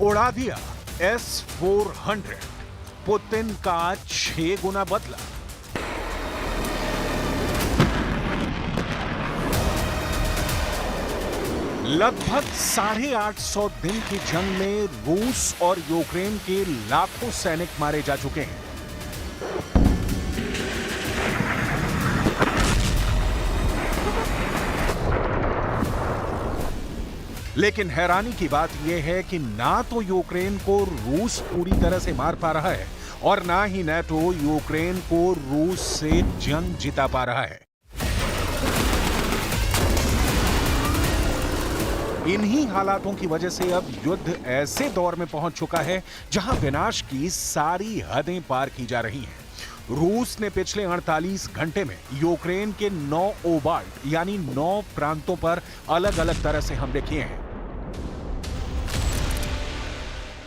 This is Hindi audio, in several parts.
उड़ा दिया S-400, पुतिन का 6 गुना बदला। लगभग 850 दिन की जंग में रूस और यूक्रेन के लाखों सैनिक मारे जा चुके हैं। लेकिन हैरानी की बात यह है कि ना तो यूक्रेन को रूस पूरी तरह से मार पा रहा है और ना ही नाटो यूक्रेन को रूस से जंग जिता पा रहा है। इन्हीं हालातों की वजह से अब युद्ध ऐसे दौर में पहुंच चुका है जहां विनाश की सारी हदें पार की जा रही हैं। रूस ने पिछले 48 घंटे में यूक्रेन के 9 ओबाल्ट यानी 9 प्रांतों पर अलग अलग तरह से हमले किए हैं।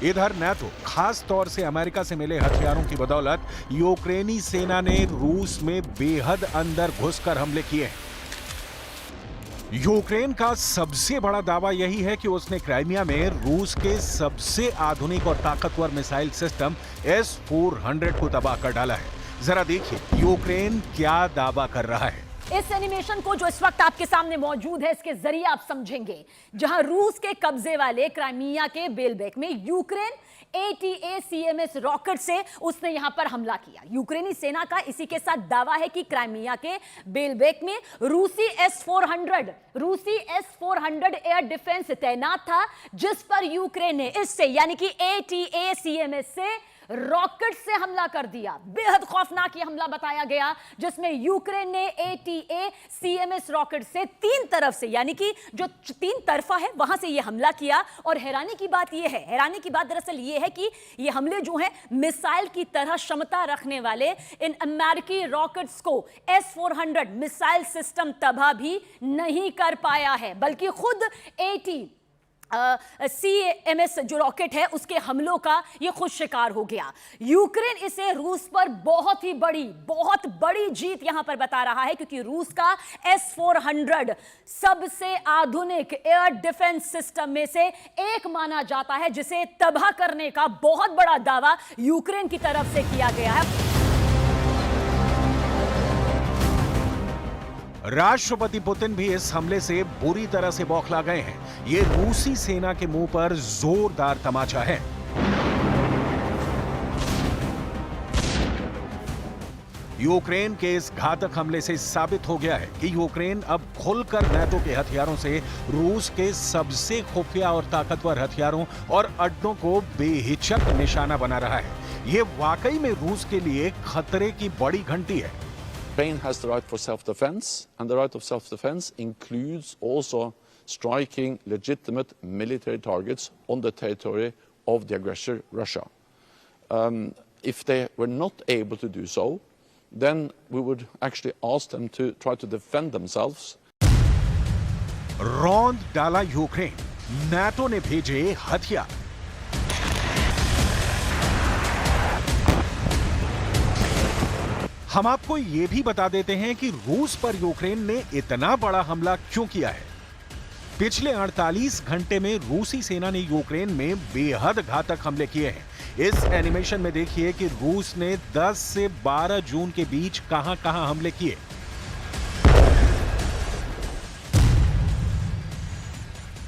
इधर नाटो, खास तौर से अमेरिका से मिले हथियारों की बदौलत यूक्रेनी सेना ने रूस में बेहद अंदर घुसकर हमले किए हैं। यूक्रेन का सबसे बड़ा दावा यही है कि उसने क्राइमिया में रूस के सबसे आधुनिक और ताकतवर मिसाइल सिस्टम S-400 को तबाह कर डाला है। जरा देखिए यूक्रेन क्या दावा कर रहा है। इस एनिमेशन को जो इस वक्त आपके सामने मौजूद है, इसके जरिए आप समझेंगे जहां रूस के कब्जे वाले क्राइमिया के बेलबेक में यूक्रेन ATACMS रॉकेट से उसने यहां पर हमला किया। यूक्रेनी सेना का इसी के साथ दावा है कि क्राइमिया के बेलबेक में रूसी S-400 एयर डिफेंस तैनात था, जिस पर यूक्रेन ने इससे यानी कि ATACMS से रॉकेट से हमला कर दिया। बेहद खौफनाक यह हमला बताया गया, जिसमें यूक्रेन ने ATACMS रॉकेट से 3 तरफ से यानी कि जो 3 तरफा है वहां से यह हमला किया। और हैरानी की बात दरअसल यह है कि यह हमले जो हैं मिसाइल की तरह क्षमता रखने वाले इन अमेरिकी रॉकेट्स को S-400 मिसाइल सिस्टम तबाह भी नहीं कर पाया है, बल्कि खुद CMS जो रॉकेट है उसके हमलों का यह खुद शिकार हो गया। यूक्रेन इसे रूस पर बहुत बड़ी जीत यहां पर बता रहा है, क्योंकि रूस का S-400 सबसे आधुनिक एयर डिफेंस सिस्टम में से एक माना जाता है, जिसे तबाह करने का बहुत बड़ा दावा यूक्रेन की तरफ से किया गया है। राष्ट्रपति पुतिन भी इस हमले से बुरी तरह से बौखला गए हैं। ये रूसी सेना के मुंह पर जोरदार तमाचा है। यूक्रेन के इस घातक हमले से साबित हो गया है कि यूक्रेन अब खुलकर नाटो के हथियारों से रूस के सबसे खुफिया और ताकतवर हथियारों और अड्डों को बेहिचक निशाना बना रहा है। ये वाकई में रूस के लिए खतरे की बड़ी घंटी है। Ukraine has the right for self-defense, and the right of self-defense includes also striking legitimate military targets on the territory of the aggressor, Russia. If they were not able to do so, then we would actually ask them to try to defend themselves. रौंद डाला यूक्रेन, नाटो ने भेजे हथियार। हम आपको यह भी बता देते हैं कि रूस पर यूक्रेन ने इतना बड़ा हमला क्यों किया है। पिछले 48 घंटे में रूसी सेना ने यूक्रेन में बेहद घातक हमले किए हैं। इस एनिमेशन में देखिए कि रूस ने 10 से 12 जून के बीच कहां-कहां हमले किए।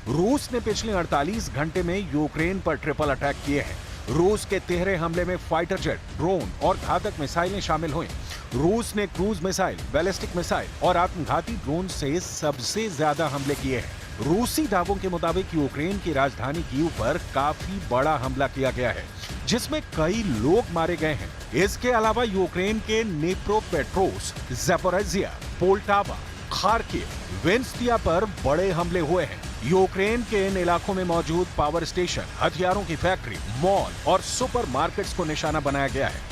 रूस ने पिछले 48 घंटे में यूक्रेन पर ट्रिपल अटैक किए हैं। रूस के 13 हमले में फाइटर जेट, ड्रोन और घातक मिसाइलें शामिल हुई। रूस ने क्रूज मिसाइल, बैलिस्टिक मिसाइल और आत्मघाती ड्रोन से सबसे ज्यादा हमले किए हैं। रूसी दावों के मुताबिक यूक्रेन की राजधानी कीव पर काफी बड़ा हमला किया गया है, जिसमें कई लोग मारे गए हैं। इसके अलावा यूक्रेन के निप्रोपेट्रोव्स्क, ज़ैपोरिज़िया, पोल्टावा, खार्किव, वेन्स्तिया पर बड़े हमले हुए हैं। यूक्रेन के इन इलाकों में मौजूद पावर स्टेशन, हथियारों की फैक्ट्री, मॉल और सुपरमार्केट्स को निशाना बनाया गया है।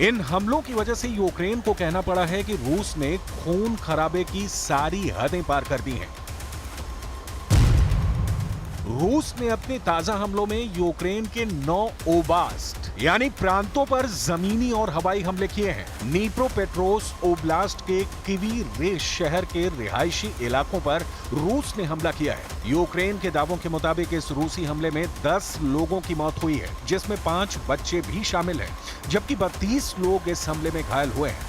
इन हमलों की वजह से यूक्रेन को कहना पड़ा है कि रूस ने खून खराबे की सारी हदें पार कर दी हैं। रूस ने अपने ताजा हमलों में यूक्रेन के 9 ओब्लास्ट यानी प्रांतों पर जमीनी और हवाई हमले किए हैं। नीप्रोपेट्रोव्स्क ओब्लास्ट के किवी रेश शहर के रिहायशी इलाकों पर रूस ने हमला किया है। यूक्रेन के दावों के मुताबिक इस रूसी हमले में 10 लोगों की मौत हुई है, जिसमें 5 बच्चे भी शामिल हैं, जबकि 32 लोग इस हमले में घायल हुए हैं।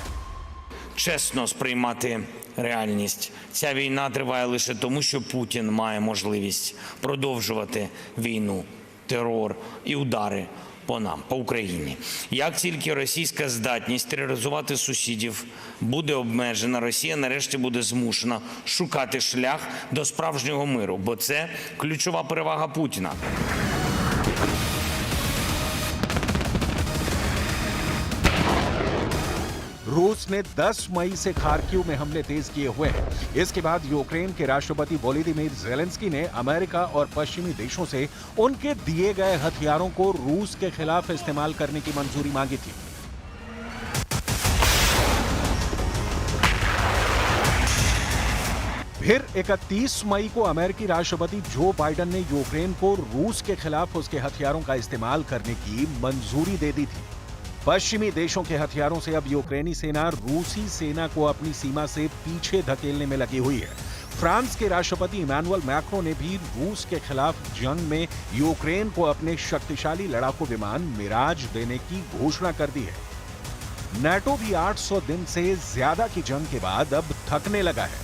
Чесно сприймати реальність. Ця війна триває лише тому, що Путін має можливість продовжувати війну, терор і удари по нам, по Україні. Як тільки російська здатність тероризувати сусідів буде обмежена, Росія нарешті буде змушена шукати шлях до справжнього миру, бо це ключова перевага Путіна. रूस ने 10 मई से खार्किव में हमले तेज किए हुए हैं। इसके बाद यूक्रेन के राष्ट्रपति वोलोदिमीर ज़ेलेंस्की ने अमेरिका और पश्चिमी देशों से उनके दिए गए हथियारों को रूस के खिलाफ इस्तेमाल करने की मंजूरी मांगी थी। फिर 31 मई को अमेरिकी राष्ट्रपति जो बाइडेन ने यूक्रेन को रूस के खिलाफ उसके हथियारों का इस्तेमाल करने की मंजूरी दे दी थी। पश्चिमी देशों के हथियारों से अब यूक्रेनी सेना रूसी सेना को अपनी सीमा से पीछे धकेलने में लगी हुई है। फ्रांस के राष्ट्रपति इमैनुअल मैक्रों ने भी रूस के खिलाफ जंग में यूक्रेन को अपने शक्तिशाली लड़ाकू विमान मिराज देने की घोषणा कर दी है। नाटो भी 800 दिन से ज्यादा की जंग के बाद अब थकने लगा है।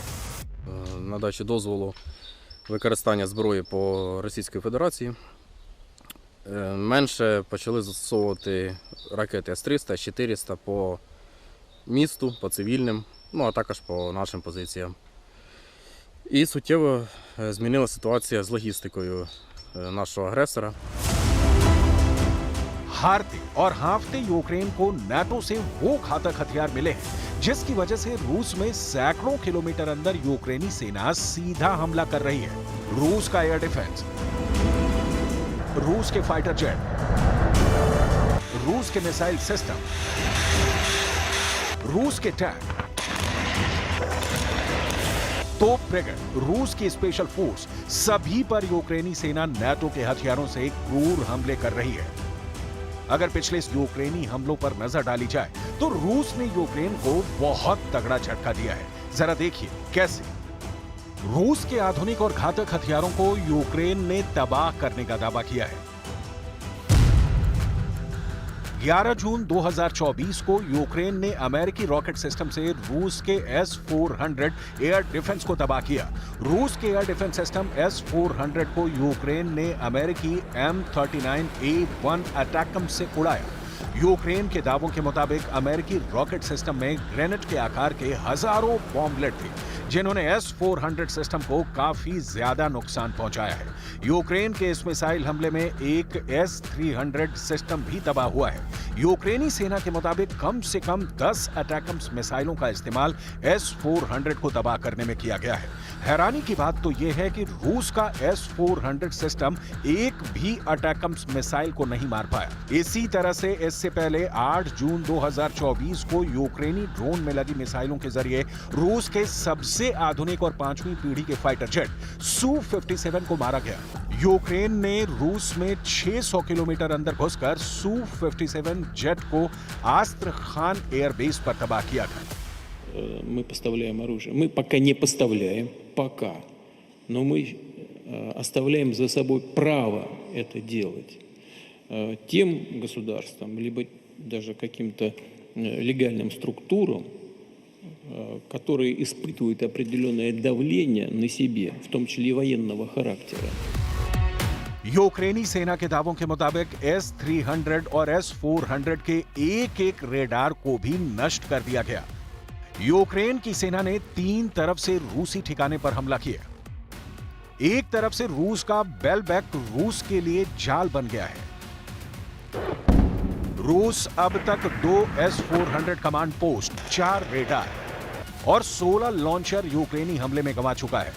Надачі дозволу використання зброї по Російській Федерації менше почали застосовувати ракети С-300, С-400 по місту, по цивільним, ну а також по нашим позиціям. І суттєво змінила ситуація з логістикою нашого агресора. हारते और हाँफते यूक्रेन को नाटो से वो घातक हथियार मिले हैं जिसकी वजह से रूस में सैकड़ों किलोमीटर अंदर यूक्रेनी सेना सीधा हमला कर रही है। रूस का एयर डिफेंस, रूस के फाइटर जेट, रूस के मिसाइल सिस्टम, रूस के टैंक, तोप फ्रिगेट, रूस की स्पेशल फोर्स, सभी पर यूक्रेनी सेना नाटो के हथियारों से क्रूर हमले कर रही है। अगर पिछले यूक्रेनी हमलों पर नजर डाली जाए तो रूस ने यूक्रेन को बहुत तगड़ा झटका दिया है। जरा देखिए कैसे। रूस के आधुनिक और घातक हथियारों को यूक्रेन ने तबाह करने का दावा किया है। 11 जून 2024 को यूक्रेन ने अमेरिकी रॉकेट सिस्टम से रूस के S-400 एयर डिफेंस को तबाह किया। रूस के एयर डिफेंस सिस्टम S-400 को यूक्रेन ने अमेरिकी M39A1 अटैकम से उड़ाया। यूक्रेन के दावों के मुताबिक अमेरिकी रॉकेट सिस्टम में ग्रेनेड के आकार के हजारों बॉम्बलेट थे, जिन्होंने S-400 सिस्टम को काफी ज्यादा नुकसान पहुंचाया है। यूक्रेन के इस मिसाइल हमले में एक S-300 सिस्टम भी तबाह हुआ है। यूक्रेनी सेना के मुताबिक कम से कम 10 अटैकम्स मिसाइलों का इस्तेमाल S-400 को तबाह करने में किया गया है। हैरानी की बात तो यह है कि रूस का S-400 सिस्टम एक भी अटैकम्स मिसाइल को नहीं मार पाया। इसी तरह से इससे पहले 8 जून 2024 को यूक्रेनी ड्रोन में लगी मिसाइलों के जरिए रूस के सबसे आधुनिक और 5वीं पीढ़ी के फाइटर जेट Su-57 को मारा गया। यूक्रेन ने रूस में 600 किलोमीटर अंदर घुसकर Su-57 जेट को आस्त्रखान एयरबेस पर तबाह किया था। Мы поставляем оружие. Мы пока не поставляем, пока. Но мы оставляем за собой право это делать тем государствам, либо даже каким-то легальным структурам, которые испытывают определенное давление на себе, в том числе и военного характера. यूक्रेनी सेना के दावों के मुताबिक S-300 और S-400 के एक रेडार को भी नष्ट कर दिया गया। यूक्रेन की सेना ने 3 तरफ से रूसी ठिकाने पर हमला किया। एक तरफ से रूस का बेलबेक रूस के लिए जाल बन गया है। रूस अब तक 2 S-400 कमांड पोस्ट, 4 रेडार और 16 लॉन्चर यूक्रेनी हमले में गंवा चुका है।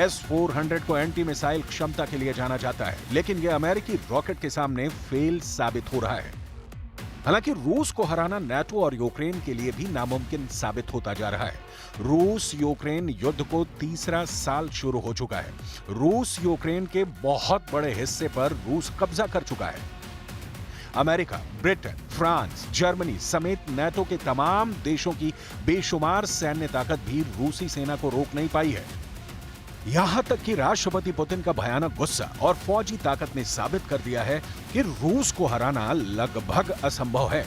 S-400 को एंटी मिसाइल क्षमता के लिए जाना जाता है, लेकिन यह अमेरिकी रॉकेट के सामने फेल साबित हो रहा है। हालांकि रूस को हराना नाटो और यूक्रेन के लिए भी नामुमकिन साबित होता जा रहा है। रूस यूक्रेन युद्ध को तीसरा साल शुरू हो चुका है। रूस यूक्रेन के बहुत बड़े हिस्से पर रूस कब्जा कर चुका है। अमेरिका, ब्रिटेन, फ्रांस, जर्मनी समेत नाटो के तमाम देशों की बेशुमार सैन्य ताकत भी रूसी सेना को रोक नहीं पाई है। यहां तक कि राष्ट्रपति पुतिन का भयानक गुस्सा और फौजी ताकत ने साबित कर दिया है कि रूस को हराना लगभग असंभव है।